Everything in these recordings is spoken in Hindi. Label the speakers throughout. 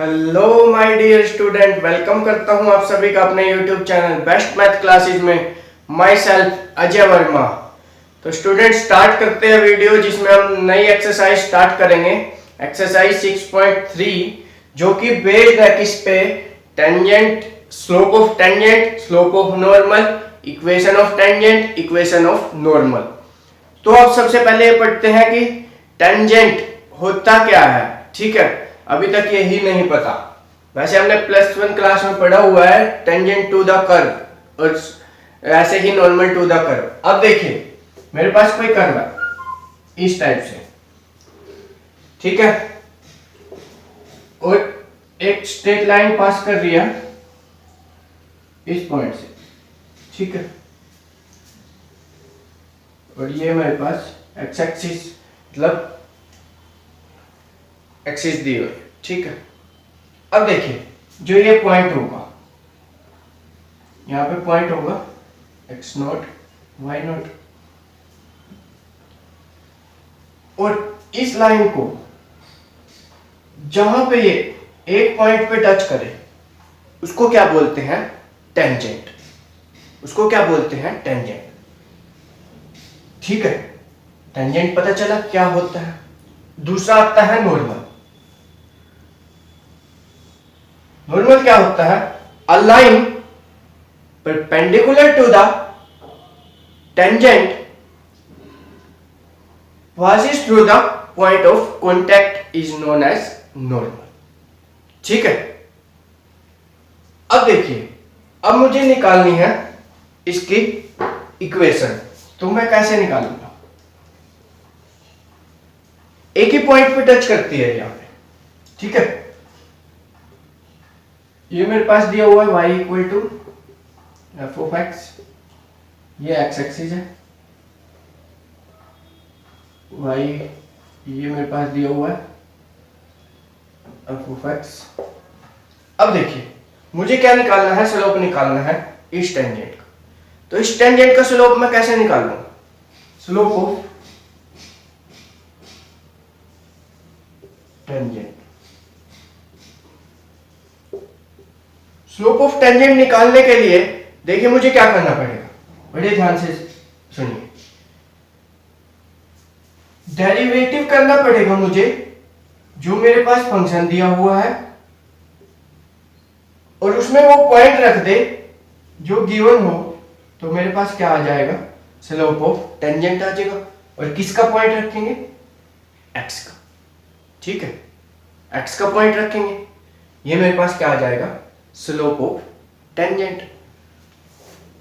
Speaker 1: Hello my dear student, welcome करता हूं आप सभी का अपने YouTube channel best math classes में। Myself Ajay Verma. तो स्टूडेंट स्टार्ट करते हैं वीडियो, जिसमें हम नई एक्सरसाइज स्टार्ट करेंगे। एक्सरसाइज 6.3 जो कि बेस्ड है किस पे? Tangent, slope of tangent, slope of normal, equation of tangent, equation of normal. तो अब सबसे पहले ये पढ़ते हैं कि टेंजेंट होता क्या है। ठीक है, अभी तक यही नहीं पता। वैसे हमने +1 क्लास में पढ़ा हुआ है टेंजेंट टू द कर्व और ऐसे ही नॉर्मल टू द कर्व। अब देखिए, मेरे पास कोई कर्व है इस टाइप से, ठीक है, और एक स्ट्रेट लाइन पास कर रही है इस पॉइंट से, ठीक है, और ये मेरे पास एक्स एक्सिस मतलब एक्सिस दी हुई, ठीक है। अब देखिए, जो ये पॉइंट होगा, यहां पे पॉइंट होगा x0 y0, और इस लाइन को जहां पे ये एक पॉइंट पे टच करे उसको क्या बोलते हैं? टेंजेंट। उसको क्या बोलते हैं? टेंजेंट। ठीक है, टेंजेंट पता चला क्या होता है। दूसरा आता है नॉर्मल। नॉर्मल क्या होता है? A line perpendicular to the tangent passes through the point of contact is known as normal। ठीक है, अब देखिए, अब मुझे निकालनी है इसकी इक्वेशन। तो मैं कैसे निकालूंगा? एक ही पॉइंट पे टच करती है यहां पे, ठीक है। ये मेरे पास दिया हुआ है y equal to f of x, ये एक्स एक्सिस है, y ये मेरे पास दिया हुआ है एफ ऑफ एक्स। अब देखिए, मुझे क्या निकालना है? स्लोप निकालना है इस टेंजेंट का। तो इस टेंजेंट का स्लोप मैं कैसे निकालूंगा? Slope of tangent. Slope of tangent निकालने के लिए देखिए मुझे क्या करना पड़ेगा, बड़े ध्यान से सुनिए। डेरिवेटिव करना पड़ेगा मुझे जो मेरे पास फंक्शन दिया हुआ है, और उसमें वो पॉइंट रख दे जो गिवन हो। तो मेरे पास क्या आ जाएगा? स्लोप ऑफ टेंजेंट आ जाएगा। और किसका पॉइंट रखेंगे? एक्स का, ठीक है, एक्स का पॉइंट रखेंगे। ये मेरे पास क्या आ जाएगा? Slope of tangent.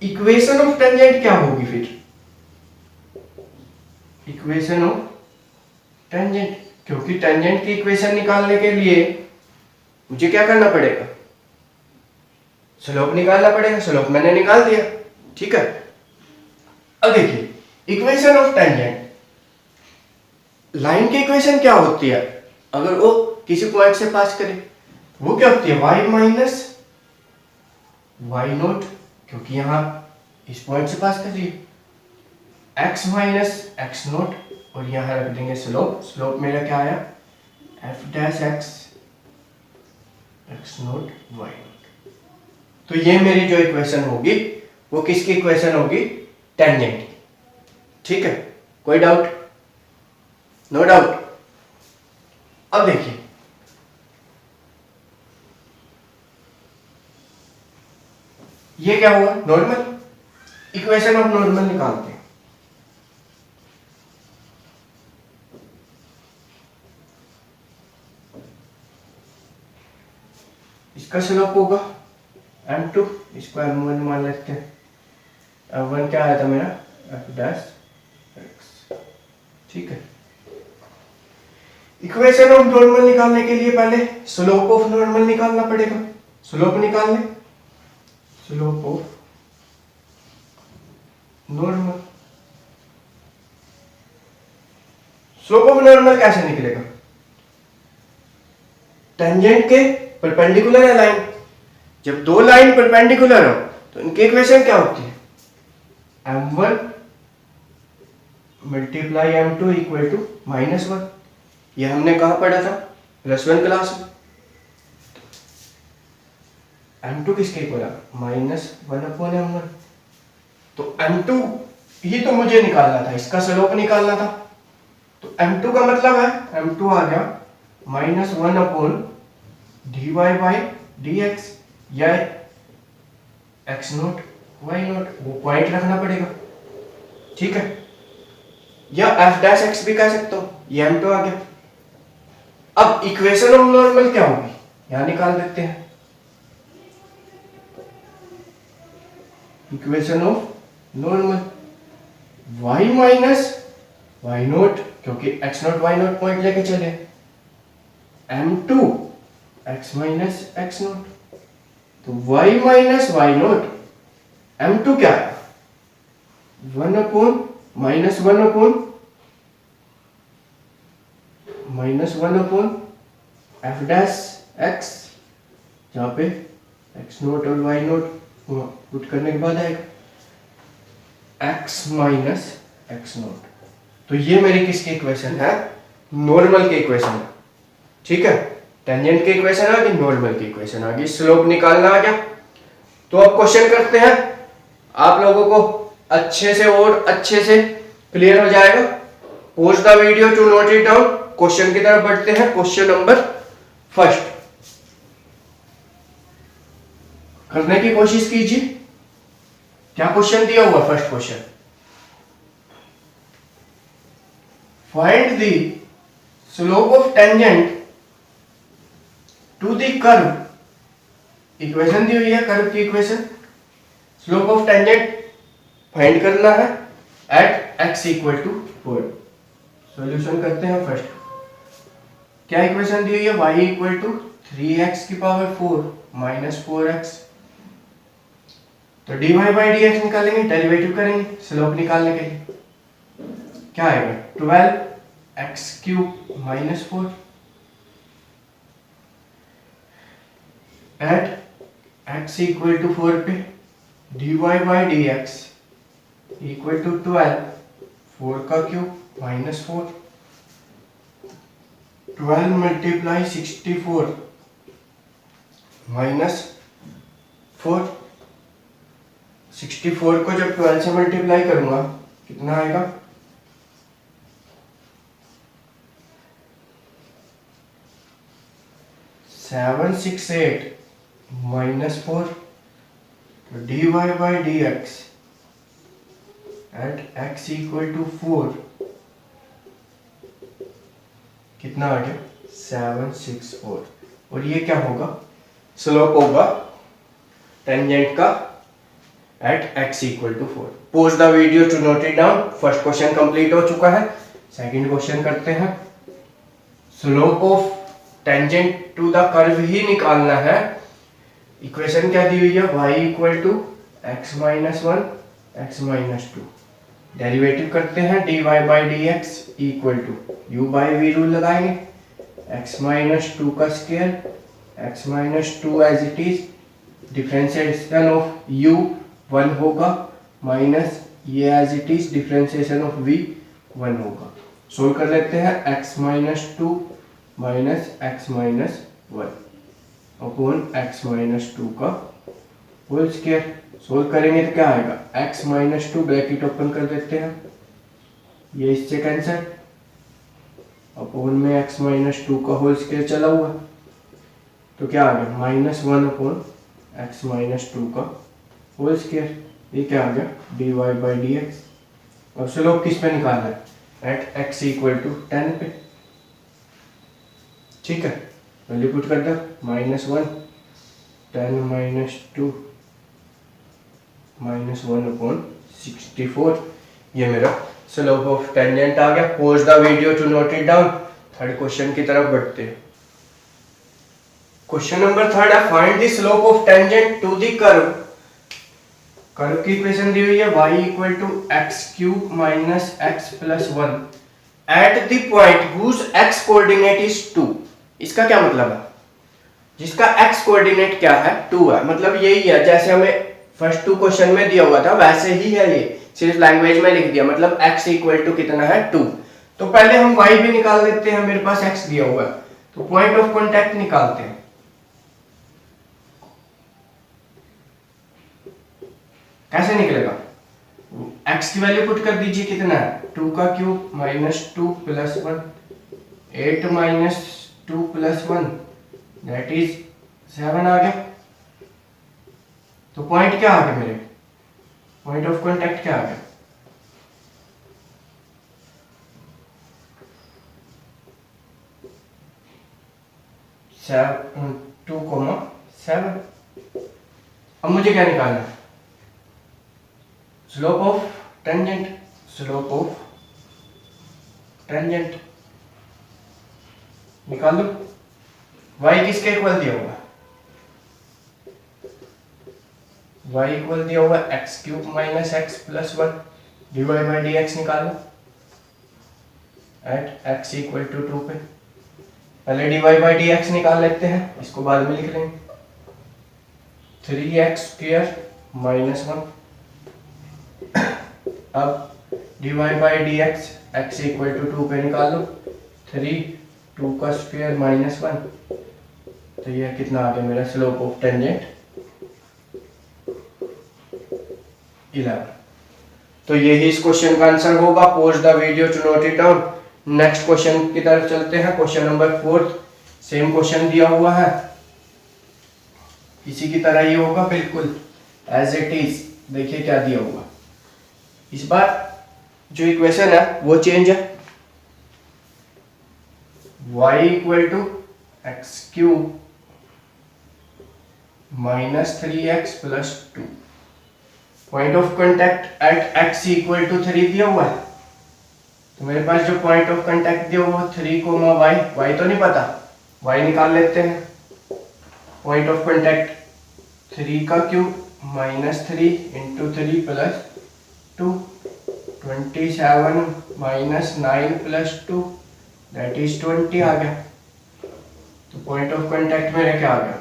Speaker 1: Equation of tangent क्या होगी फिर? इक्वेशन ऑफ टेंजेंट, क्योंकि टेंजेंट की इक्वेशन निकालने के लिए मुझे क्या करना पड़ेगा? स्लोप निकालना पड़ेगा। स्लोप मैंने निकाल दिया, ठीक है। अब देखिए, इक्वेशन ऑफ टेंजेंट, लाइन की इक्वेशन क्या होती है अगर वो किसी पॉइंट से पास करे? वो क्या होती है? y माइनस वाई नोट, क्योंकि यहां इस पॉइंट से पास कर रही है, x माइनस एक्स नोट, और यहां रख देंगे स्लोप। स्लोप मेरा क्या आया? F dash x x naught y naught. तो ये मेरी जो इक्वेशन होगी वो किसकी इक्वेशन होगी? टेंजेंट की, ठीक है। कोई डाउट? No doubt. अब देखिए, ये क्या हुआ? नॉर्मल। इक्वेशन ऑफ नॉर्मल निकालते हैं। इसका स्लोप होगा m2, इसको m1 मान लेते हैं। m1 क्या आया था मेरा? f डैश x, ठीक है। इक्वेशन ऑफ नॉर्मल निकालने के लिए पहले स्लोप ऑफ नॉर्मल निकालना पड़ेगा। स्लोप निकाल लें, slope of normal. Slope of normal कैसे निकलेगा? टेंजेंट के परपेंडिकुलर है लाइन। जब दो लाइन परपेंडिकुलर हो तो इनकी इक्वेशन क्या होती है? m1 multiply m2 equal to -1। ये हमने कहाँ पढ़ा था? +1 क्लास में। m2 किसके इक्वल है? -1/m1। तो m2 ही तो मुझे निकालना था, इसका स्लोप निकालना था। तो m2 का मतलब है, m2 आ गया -1/dy/dx या x0 y0, वो पॉइंट रखना पड़ेगा, ठीक है। या f' भी कह सकते हो, ये m2 आ गया। अब इक्वेशन ऑफ नॉर्मल क्या होगी, यहां निकाल देते हैं। Equation of normal y minus y note, क्योंकि x0 y0 पॉइंट लेके चले, m2 x minus x note. तो y minus y note m2 क्या है? 1/-1/f' x, जहां पे x0 और y0 पुट करने के बाद आएगा x माइनस x0। तो ये मेरी किसकी इक्वेशन है? नॉर्मल की इक्वेशन है, ठीक है। टेंजेंट की इक्वेशन आ गई, नॉर्मल की इक्वेशन आ गई, स्लोप निकालना आ गया। तो अब क्वेश्चन करते हैं, आप लोगों को अच्छे से और अच्छे से क्लियर हो जाएगा। Pause the video to note it down. Question की तरफ बढ़ते हैं। क्वेश्चन नंबर फर्स्ट करने की कोशिश कीजिए। क्या क्वेश्चन दिया हुआ? First question, find the slope of tangent to the curve. Equation दी हुई है, कर्व की equation. Slope of tangent find करना है at x equal to 4। Solution करते हैं फर्स्ट। क्या इक्वेशन दी हुई है? y equal to 3x⁴ minus 4x। तो dy बाई dx निकालेंगे, डेरिवेटिव करेंगे स्लोप निकालने के लिए। क्या आएगा? 12x³ minus 4 at x equal to 4 पे dy by dx equal to 12 4 का क्यूब माइनस 4 12 मल्टीप्लाई 64 माइनस 4। 64 को जब 12 से मल्टीप्लाई करूंगा कितना आएगा? 768 माइनस 4। तो dy by dx at x equal to 4 कितना आ गया? 764। और ये क्या होगा? स्लोप होगा टेंजेंट का at x equal to 4। Pause the video to note it down. First question complete हो चुका है। सेकंड क्वेश्चन करते हैं। Slope of tangent to the curve ही निकालना है। इक्वेशन क्या दी हुई है? y equal to x minus 1 x minus 2। Derivative करते हैं dy by dx equal to u by v rule लगाएंगे, x माइनस 2 का square x minus 2 as it is, differentiation of u 1 होगा माइनस ये as it is differentiation of v 1 होगा। सोल्व कर लेते हैं x minus 2 minus x minus 1 upon x minus 2 का होल स्क्वायर। सोल्व करेंगे तो क्या आएगा? x माइनस 2 ब्रैकेट ओपन कर देते हैं, ये इससे कैंसिल, अपॉन में x माइनस 2 का होल स्क्वायर चला हुआ, तो क्या आ गया? माइनस 1 अपॉन x माइनस 2 का होल स्क्वायर। ये क्या आ गया? dy by dx। अब स्लोप किस पे निकालना है? एट x इक्वल टू 10 पे, ठीक है। वैल्यू पुट कर दो, माइनस 1 10 माइनस 2 माइनस 1 अपॉन 64। ये मेरा स्लोप ऑफ टेंजेंट आ गया। Pause the video to note it down. Third question की तरफ बढ़ते हैं। क्वेश्चन नंबर थर्ड है, find the slope of tangent to the curve. Curve की इक्वेशन दी हुई है y equal to x³ minus x plus 1 at the point whose x coordinate is 2। इसका क्या मतलब है? जिसका x कोऑर्डिनेट क्या है? 2 है। मतलब यही है जैसे हमें फर्स्ट 2 क्वेश्चन में दिया हुआ था, वैसे ही है ये, सिर्फ लैंग्वेज में लिख दिया। मतलब x इक्वल टू कितना है? 2। तो पहले हम y भी निकाल लेते हैं, मेरे पास x दिया हुआ है, तो पॉइंट ऑफ कांटेक्ट निकालते हैं। कैसे निकलेगा? x की वैल्यू पुट कर दीजिए, कितना है 2 का cube minus 2 plus 1, 8 minus 2 plus 1 that is 7 आ गया। तो पॉइंट क्या आ गया मेरे, पॉइंट ऑफ कांटेक्ट क्या आ गया? 2,7। अब मुझे क्या निकालना है? Slope of tangent, slope of tangent निकाल लो। y किसके इक्वल दिया हुआ? y इक्वल दिया हुआ x cube minus x plus 1 divide by d x निकालो एट x इक्वल टू 2 पे। पहले डिवाइड बाई डी एक्स निकाल लेते हैं, इसको बाद में लिख लेंगे। 3x स्क्वायर माइनस 1, अब divide by d x x equal to 2 पे निकाल लो। 3 2 का स्क्वायर माइनस 1, तो ये कितना आ गया मेरा स्लोप ऑफ टेंजेंट 11। तो यही इस क्वेश्चन का आंसर होगा। Pause the video to note it down. Next question की तरफ चलते हैं। क्वेश्चन नंबर 4, सेम क्वेश्चन दिया हुआ है, इसी की तरह ही होगा बिल्कुल एज इट इज। देखिए क्या दिया हुआ, इस बार जो इक्वेशन है वो चेंज है। y equal to x cube minus 3x plus 2, point of contact at x equal to 3 दिया हुआ है। तो मेरे पास जो पॉइंट ऑफ कांटेक्ट दिया हुआ 3, y तो नहीं पता, y निकाल लेते हैं। पॉइंट ऑफ कांटेक्ट 3 का cube minus 3 into 3 plus 2, 27 minus 9 plus 2 that is 20 आ गया। तो पॉइंट ऑफ कांटेक्ट मेरा क्या आ गया?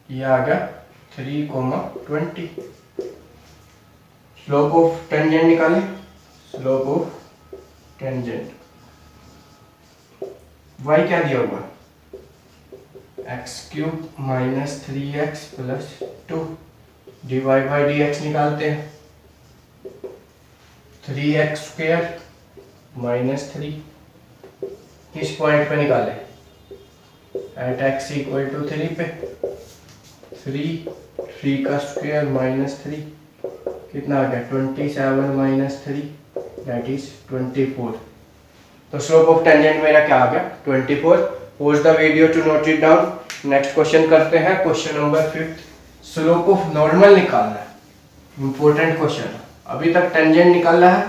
Speaker 1: ये आ गया 3,20। स्लोप ऑफ टेंजेंट निकालें, स्लोप ऑफ टेंजेंट y क्या दिया हुआ? X cube minus 3x plus 2 divide by d x निकालते हैं। 3x स्क्वायर माइनस 3 किस पॉइंट पे निकाले? एट x इक्वल टू 3 पे। 3 का स्क्वायर माइनस 3 कितना आ गया? 27 माइनस 3 दैट इज 24। तो स्लोप ऑफ टेंजेंट मेरा क्या आ गया? 24। Pause the video to note it down. Next question करते हैं। Question number 5, slope of normal निकालना है। इंपॉर्टेंट क्वेश्चन है। अभी तक टेंजेंट निकालना है,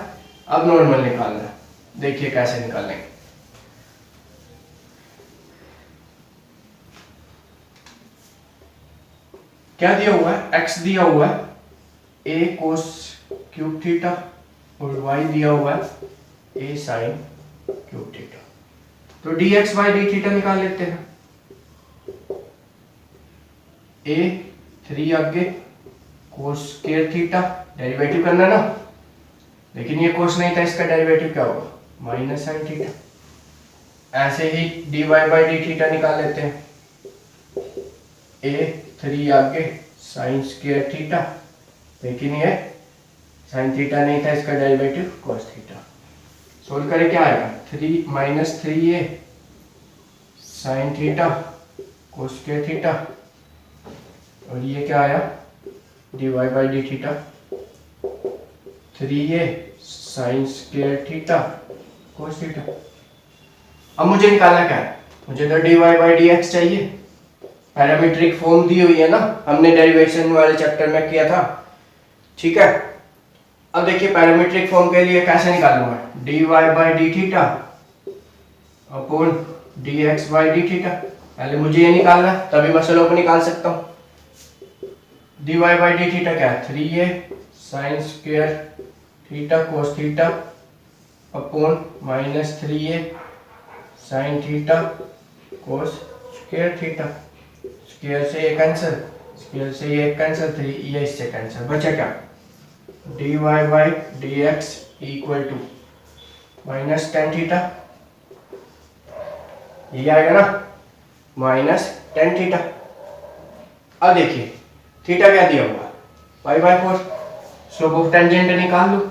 Speaker 1: अब नॉर्मल निकालना है। देखिए कैसे निकालेंगे। क्या दिया हुआ है? x दिया हुआ है a कोस क्यूब थीटा और y दिया हुआ है a साइन क्यूब थीटा। तो dx बाई डी थीटा निकाल लेते हैं। a 3 आगे कोस स्क्वायर थीटा, डेरिवेटिव करना ना, लेकिन ये कोस नहीं था, इसका डेरिवेटिव क्या होगा? Minus sine theta. ऐसे ही dy बाई डी थीटा निकाल लेते हैं। a 3 आगे साइन स्क्वायर थीटा, लेकिन ये साइन थीटा नहीं था, इसका डेरिवेटिव cos थीटा। सोल्व करें क्या आएगा? 3 minus 3a sine theta cos square theta, और ये क्या आया? dy by D theta 3a sine square theta cos theta. अब मुझे निकालना क्या है? मुझे तो dy बाई डी एक्स चाहिए। पैरामीट्रिक फॉर्म दी हुई है ना, हमने डेरिवेशन वाले चैप्टर में किया था, ठीक है। अब देखिए पैरामीट्रिक फॉर्म के लिए कैसे निकालूंगा? dy by D theta upon dx by D theta. पहले मुझे ये निकालना है, तभी मैं स्लोप निकाल सकता हूँ। dy बाई डी थीटा क्या है? 3a sine square theta cos theta upon minus 3a sine theta cos square theta. Square से ये कैंसिल, स्क्वायर से ये कैंसिल, 3 ये इससे कैंसिल, बचा क्या? dy by d x equal to minus ten theta, ये आएगा ना। Minus ten theta. अब देखिए थीटा क्या दिया हुआ, पाई/4। स्लोप ऑफ टेंजेंट निकाल लो।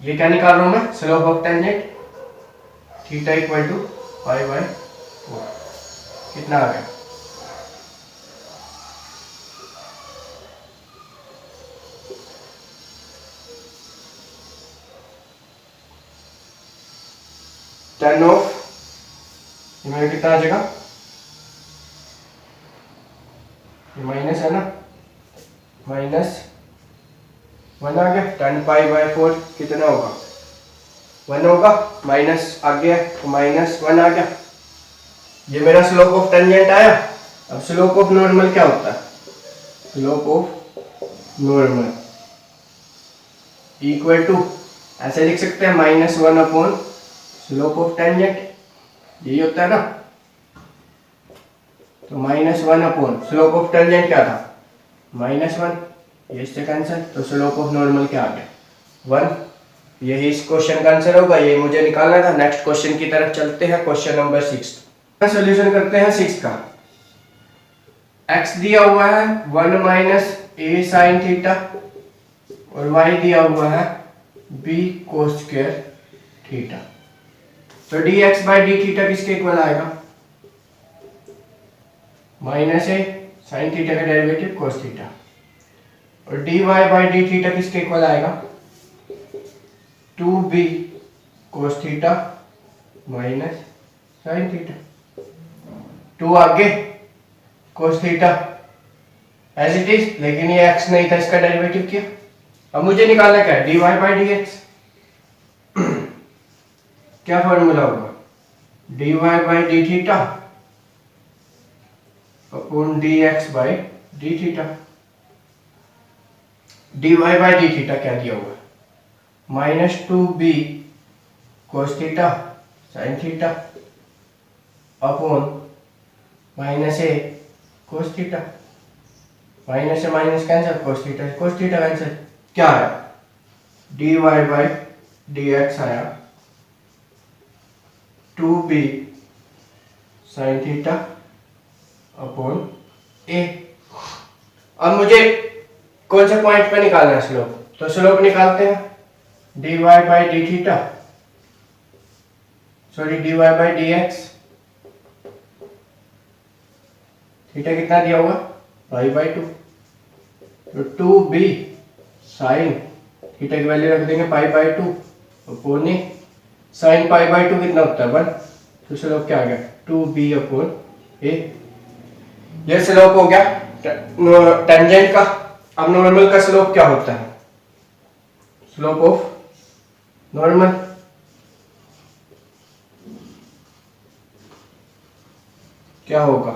Speaker 1: ये क्या निकाल रहा हूं मैं, slope of tangent. Theta equal to pi by four. कितना आ गया, टेन ऑफ, ये मेरा कितना आ जाएगा, ये माइनस है ना, -1 आ गया। 10π/4 कितना होगा, 1 होगा। माइनस आ गया तो -1 आ गया। ये मेरा स्लोप ऑफ टेंजेंट आया। अब स्लोप ऑफ नॉर्मल क्या होता है, slope of normal equal to, ऐसे लिख सकते हैं -1 अपॉन स्लोप ऑफ टेंजेंट, यही होता है ना। तो -1 अपॉन स्लोप ऑफ टेंजेंट क्या था, -1, ये इससे कैंसिल, तो स्लोप ऑफ नॉर्मल क्या आ गया, 1। यही इस क्वेश्चन का आंसर होगा, ये मुझे निकालना था। नेक्स्ट क्वेश्चन की तरफ चलते हैं, क्वेश्चन नंबर 6। सॉल्यूशन करते हैं 6 का। x दिया हुआ है 1 - a sin थीटा और y दिया हुआ है b cos स्क्वायर थीटा। तो dx/d थीटा किसके इक्वल आएगा, -a sin थीटा का डेरिवेटिव cos थीटा, और dy/d थीटा किसके इक्वल आएगा, 2b cos theta minus sin theta. 2 आगे cos theta as it is, लेकिन ये x नहीं था, इसका डेरिवेटिव किया। अब मुझे निकालना क्या है, dy/dx। क्या फॉर्मूला होगा, dy/d theta upon dx/d theta. dy/d theta क्या दिया हुआ है, -2b cos theta sin theta upon -a cos theta. Minus से minus cancel, cos theta cancel, क्या आया, dy/dx आया 2b sin theta upon a। अब मुझे कौन से पॉइंट पे निकालना है स्लोप, तो स्लोप निकालते हैं, dy/d theta, sorry dy/dx, theta कितना दिया हुआ, पाई/2, तो 2b साइन थीटा की वैल्यू रख देंगे पाई/2 अपॉन ए, साइन पाई/2 कितना होता है 1, तो स्लोप क्या आ गया, 2b अपॉन ए। ये स्लोप हो गया टेंजेंट का। अब नॉर्मल का स्लोप क्या होता है, स्लोप ऑफ नॉर्मल क्या होगा,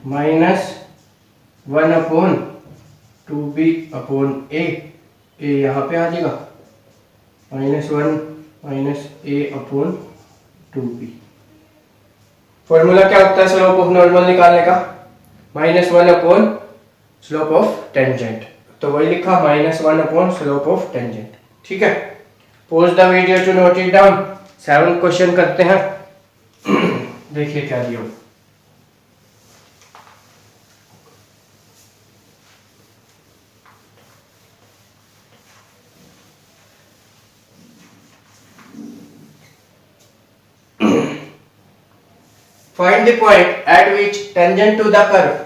Speaker 1: -1 अपॉन 2b अपॉन a यहाँ पे आ जाएगा, -1 - a अपॉन 2b। फॉर्मूला क्या होता है स्लोप ऑफ नॉर्मल निकालने का, -1 अपॉन स्लोप ऑफ टेंजेंट, तो वही लिखा -1 अपॉन स्लोप ऑफ टेंजेंट। ठीक है, pause the video to note it down. 7 question करते हैं। देखिए क्या दिया, find the point at which tangent to the curve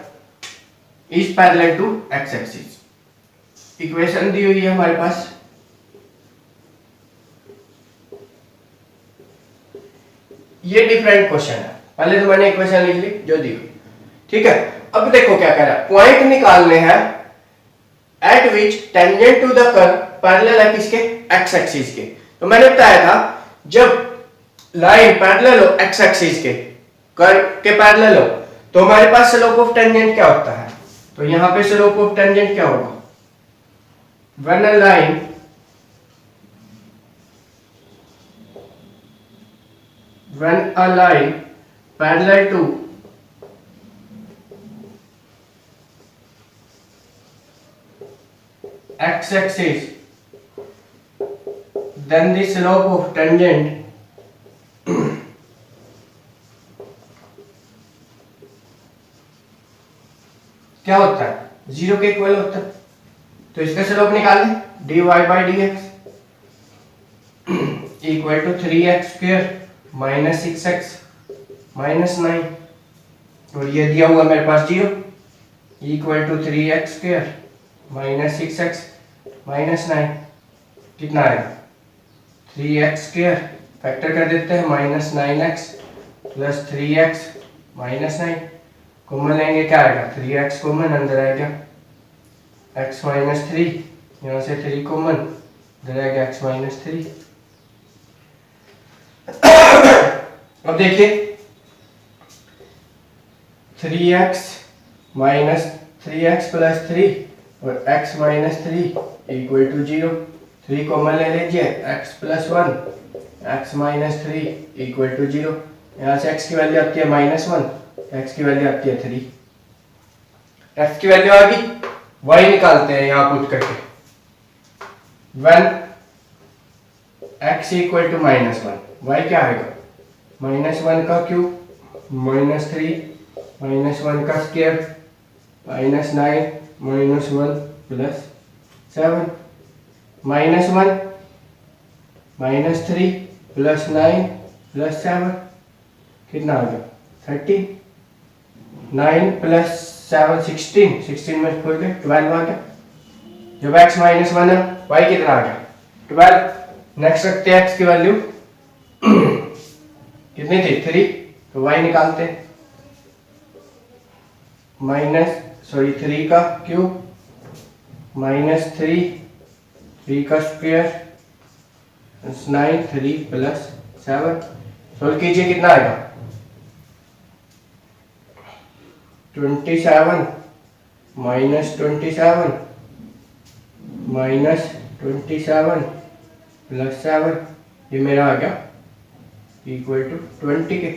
Speaker 1: is parallel to x axis। Equation दी हुई है हमारे पास, ये डिफरेंट क्वेश्चन है, पहले तो मैंने इक्वेशन लिख ली जो दी हुई। ठीक है, अब देखो क्या कह रहा है, पॉइंट निकालने हैं at which tangent to the curve parallel है किसके, एक्स एक्सिस के। तो मैंने बताया था जब लाइन पैरेलल हो एक्स एक्सिस के, कर्व के पैरेलल हो, तो हमारे पास स्लोप ऑफ टेंजेंट क्या होता है, तो यहां पे स्लोप ऑफ टेंजेंट क्या होगा, when a line parallel to x axis, then the slope of tangent क्या होता है, 0 के इक्वल होता है। तो इसका स्लोप निकाल लें, dy by d x equal to 3x square minus 6x minus 9, और ये दिया हुआ मेरे पास 0 equal to 3x square minus 6x minus 9, कितना आएगा 3x स्क्वायर, फैक्टर कर देते हैं, minus 9x plus 3x minus 9, common लेंगे क्या आएगा 3x कॉमन, अंदर आएगा x माइनस 3, यहाँ से 3 कॉमन, अंदर आएगा x माइनस 3। अब देखिए 3x माइनस 3x प्लस 3 और x minus 3 equal to 0, 3 common ले लीजिए, x plus 1 x minus 3 equal to 0, यहाँ से x की वैल्यू आती है माइनस 1, x की वैल्यू आती है 3, x की वैल्यू आ गई, y निकालते हैं यहाँ पुट करके, 1 x equal to minus 1, y क्या आएगा माइनस 1 का क्यूब माइनस 3 माइनस 1 का square minus 9 minus 1 plus 7, minus 1 minus 3 plus 9 plus 7, कितना आ गया 13, 9 प्लस 7 16, 16 में खोल के 12 आ गया। जब x माइनस 1 है, y कितना आ गया 12। नेक्स्ट रखते हैं x की वैल्यू कितनी थी 3, तो y निकालते हैं, थ्री का क्यूब माइनस 3 का स्क्वायर 9 3 प्लस 7, सोल्व कीजिए कितना आएगा 27 माइनस 27 माइनस 27 प्लस 7, ये मेरा आ गया इक्वल टू 20 के,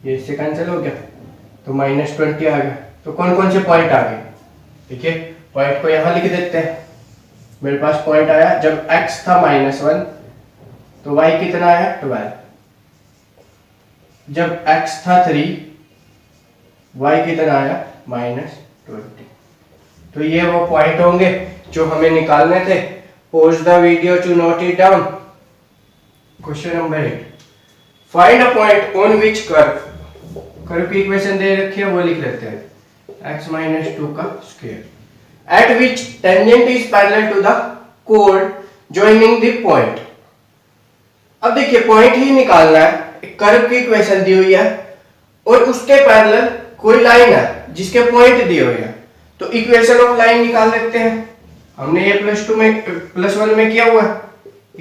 Speaker 1: ये इससे कैंसिल हो गया, तो माइनस 20 आ गया। तो कौन कौन से पॉइंट आ गए, ठीक है, पॉइंट को यहाँ लिख देते हैं। मेरे पास पॉइंट आया जब x था माइनस 1, तो y कितना आया 12, जब x था 3, y कितना आया माइनस 20। तो ये वो पॉइंट होंगे जो हमें निकालने थे। Pause the video to note it down. Question number 8, find a point on which curve की इक्वेशन दे रखी है, वो लिख लेते हैं, x माइनस 2 का square at which tangent is parallel to the कोड जॉइनिंग द पॉइंट। अब देखिए पॉइंट ही निकालना है, एक कर्व की इक्वेशन दी हुई है और उसके पैरेलल कोई लाइन है जिसके पॉइंट दिए हुए हैं, तो इक्वेशन ऑफ लाइन निकाल लेते हैं। हमने ये प्लस 1 में किया हुआ है।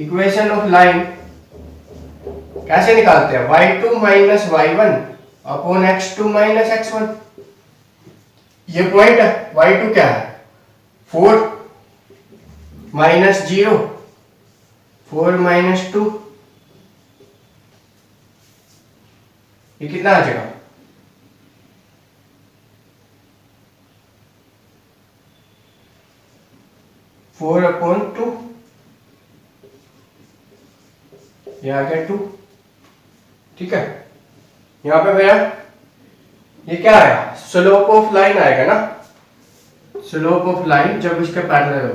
Speaker 1: इक्वेशन ऑफ लाइन कैसे निकालते हैं, y2 minus y1 upon x2 minus x1। ये पॉइंट है, y2 क्या है 4 माइनस 0 4 माइनस 2, ये कितना आ जाएगा 4 अपॉन 2, ये आ गया 2, ठीक है। यहाँ पे मेरा ये क्या आया, स्लोप ऑफ लाइन आएगा ना, स्लोप ऑफ लाइन जब इसके पैरेलल हो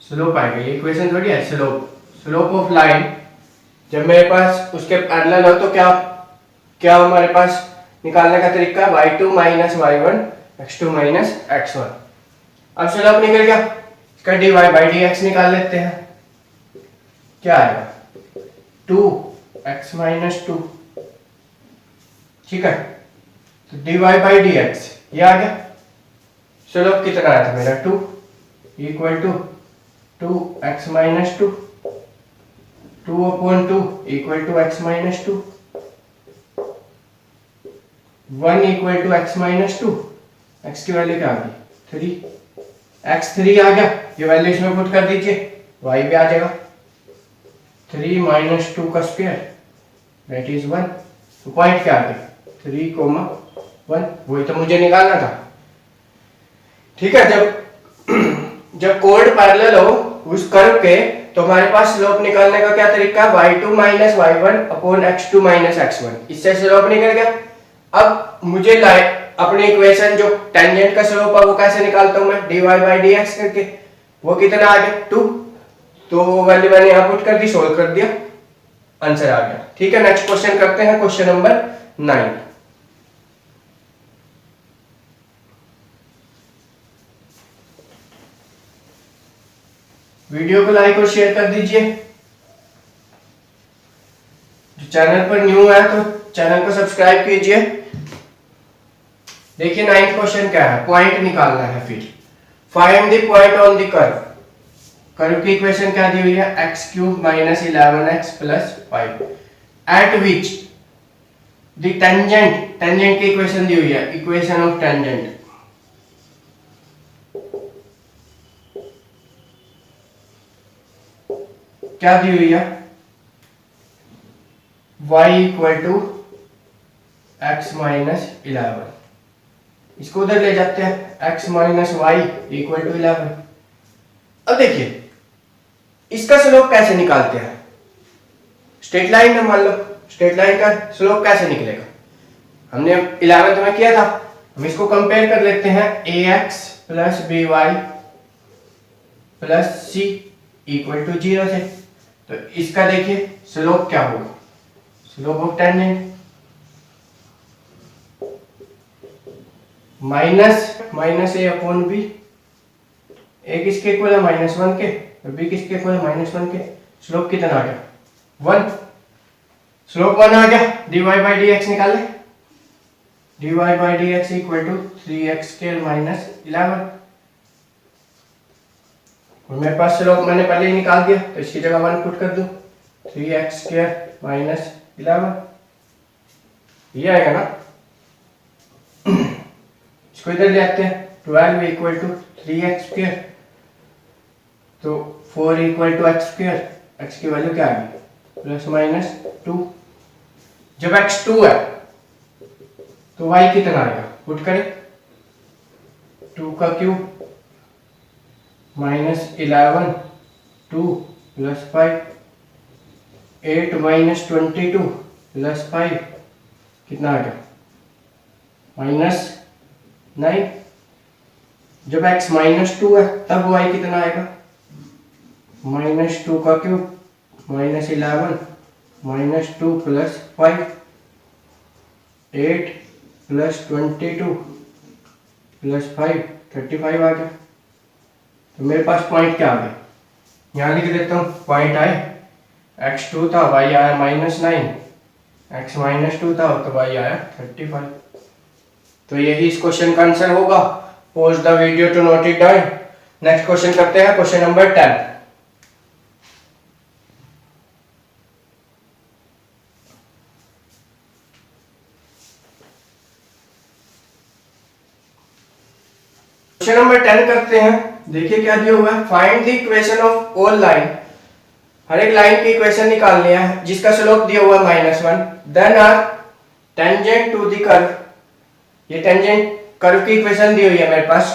Speaker 1: स्लोप आएगा, ये इक्वेशन थोड़ी है। स्लोप ऑफ लाइन जब मेरे पास उसके पैरेलल हो तो क्या हमारे पास निकालने का तरीका है, y2 minus y1 x2 minus x1। अब स्लोप निकल गया, इसका dy बाई dx निकाल लेते हैं, क्या आएगा 2x माइनस 2, ठीक है। तो dy बाई dx ये आ गया, स्लोप कितना आया था मेरा 2 equal to 2x minus 2, 2 upon 2 equal to x minus 2, 1 equal to x minus 2, x की वैल्यू क्या आ गई 3, x 3 आ गया, ये वैल्यू इसमें पुट कर दीजिए, y भी आ जाएगा 3 माइनस 2 का स्क्वायर दैट इज 1। तो पॉइंट क्या आ गया 3,1, वही तो मुझे निकालना था, ठीक है। जब कोड पैरेलल हो उस कर्व के, तो हमारे पास स्लोप निकालने का क्या तरीका है, y2 minus y1 upon x2 minus x1, इससे स्लोप निकल गया। अब मुझे अपनी इक्वेशन जो टेंजेंट का स्लोप है वो कैसे निकालता हूं मैं, dy बाई डी एक्स करके। वो कितना आ गया 2, तो वो वैल्यू मैंने यहां पुट कर दी, सोल्व कर दिया, आंसर आ गया। ठीक है, नेक्स्ट क्वेश्चन करते हैं, क्वेश्चन नंबर 9। वीडियो को लाइक और शेयर कर दीजिए। जो चैनल पर न्यू है तो चैनल को सब्सक्राइब कीजिए। देखिए 9th क्वेश्चन क्या है, पॉइंट निकालना है। फिर find the point on the curve. Curve की इक्वेशन क्या दी हुई है, x cube minus 11x plus 5 eight which the tangent, tangent की इक्वेशन दी हुई है, इक्वेशन ऑफ टेंजेंट। क्या दी हुई है, y equal to x minus 11। इसको उधर ले जाते हैं, x minus y equal to 11। अब देखिए इसका स्लोप कैसे निकालते हैं, स्ट्रेट लाइन में मान लो, स्ट्रेट लाइन का स्लोप कैसे निकलेगा, हमने 11th में किया था। हम इसको कंपेयर कर लेते हैं, ax plus B Y plus C equal to 0 से। तो इसका देखिए स्लोप क्या होगा, slope of tangent minus A upon B, A किसके इक्वल है -1 के, और बी किसके इक्वल है -1 के। स्लोप कितना आ गया 1, स्लोप 1 आ गया। dy बाई डी एक्स निकाल ले, dy by d x equal to 3x square minus 11। और मेरे पास स्लोप मैंने पहले ही निकाल दिया, तो इसकी जगह 1 पुट कर दूं, 3x स्क्वायर माइनस 11, ये आएगा ना। इसको इधर ले आते हैं, 12 इक्वल टू 3x स्क्वायर, तो 4 equal to x square, x की वैल्यू क्या आ गई प्लस माइनस 2। जब x 2 है तो y कितना आएगा, पुट करें, 2 का cube minus 11, 2 plus 5, 8 minus 22 plus 5 कितना आ गया -9। जब x -2 है तब y कितना आएगा, -2 का क्यूब -11 -2 प्लस 5, 8 प्लस 22 प्लस 5 35 आ गया। तो मेरे पास पॉइंट क्या आ गया, यहाँ लिख देता हूँ, पॉइंट आए x 2 था, y आया -9, x -2 था तो y आया 35। तो यही इस क्वेश्चन का आंसर होगा। Pause the video to note it down. Next question करते हैं, क्वेश्चन नंबर 10। क्वेश्चन नंबर 10 करते हैं। देखिए क्या दिया हुआ है, find the equation of all line. हर एक लाइन की इक्वेशन निकालनी है जिसका स्लोप दिया हुआ है -1, then are tangent to the curve. ये टेंजेंट कर्व की इक्वेशन दी हुई है मेरे पास,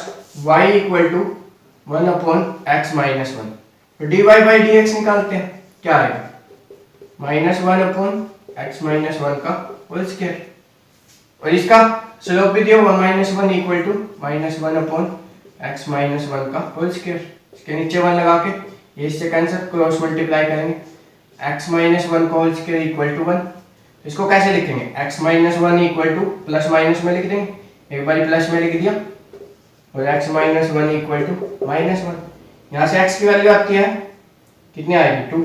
Speaker 1: y equal to 1 upon x -1। तो dy बाई डी एक्स निकालते हैं, क्या आएगा -1 अपॉन x -1 का होल स्क्वायर, और इसका स्लोप भी दिया हुआ -1 इक्वल टू -1 अपॉन x -1 का होल स्क्वायर। इसके नीचे 1 लगा के ये इससे कैंसिल, क्रॉस मल्टीप्लाई करेंगे, x -1 का होल स्क्वायर इक्वल टू 1। इसको कैसे लिखेंगे, x -1 equal two plus minus में लिख देंगे, एक बार प्लस में लिख दिया, और x -1 इक्वल टू -1। यहाँ से x की वैल्यू आती है कितनी आएगी 2,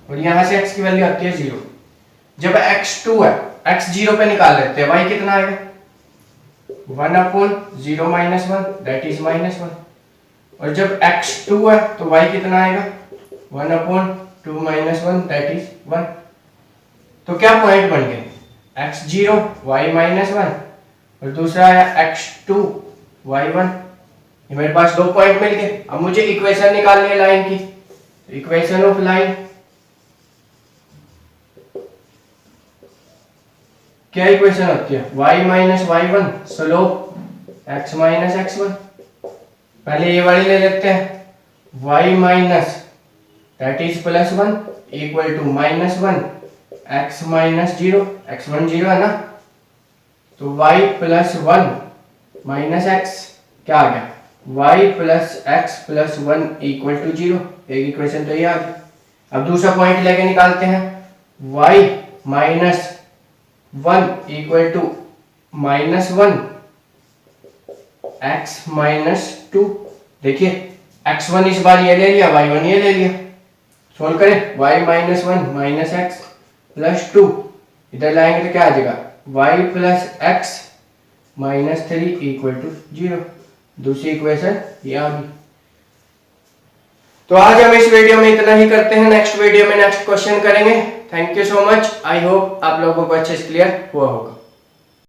Speaker 1: और यहाँ से x की वैल्यू आती है 0। जब x 2 है, x 0 पे निकाल लेते हैं, y कितना आएगा 1 अपॉन 0 -1 दैट इज -1। और जब x 2 है तो y कितना आएगा 1 अपॉन 2 -1 दैट इज 1। तो क्या पॉइंट बन गए, x 0 y -1, और दूसरा आया x 2 y 1। ये मेरे पास 2 पॉइंट मिल गए। अब मुझे इक्वेशन निकालनी है लाइन की, इक्वेशन ऑफ लाइन क्या इक्वेशन होती है, y y1 slope x x1। पहले ये वाली ले लेते हैं, y minus that is +1 equal to -1 x -0, x1 0 है ना, तो y प्लस 1 माइनस एक्स क्या आ गया, y plus x plus 1 equal to 0। एक इक्वेशन तो ये आ गई। अब दूसरा पॉइंट लेके निकालते हैं, y minus 1 equal to minus 1 x minus 2। देखिए x1 इस बार ये ले लिया, y1 ये ले लिया। सोल्व करें, y minus 1 minus x plus 2, इधर लाएंगे तो क्या आ जाएगा, y plus x minus 3 equal to 0। दूसरी इक्वेशन ये आ गई। तो आज हम इस वीडियो में इतना ही करते हैं, नेक्स्ट वीडियो में नेक्स्ट क्वेश्चन करेंगे। Thank you so much. I hope आप लोगों को अच्छे से क्लियर हुआ होगा।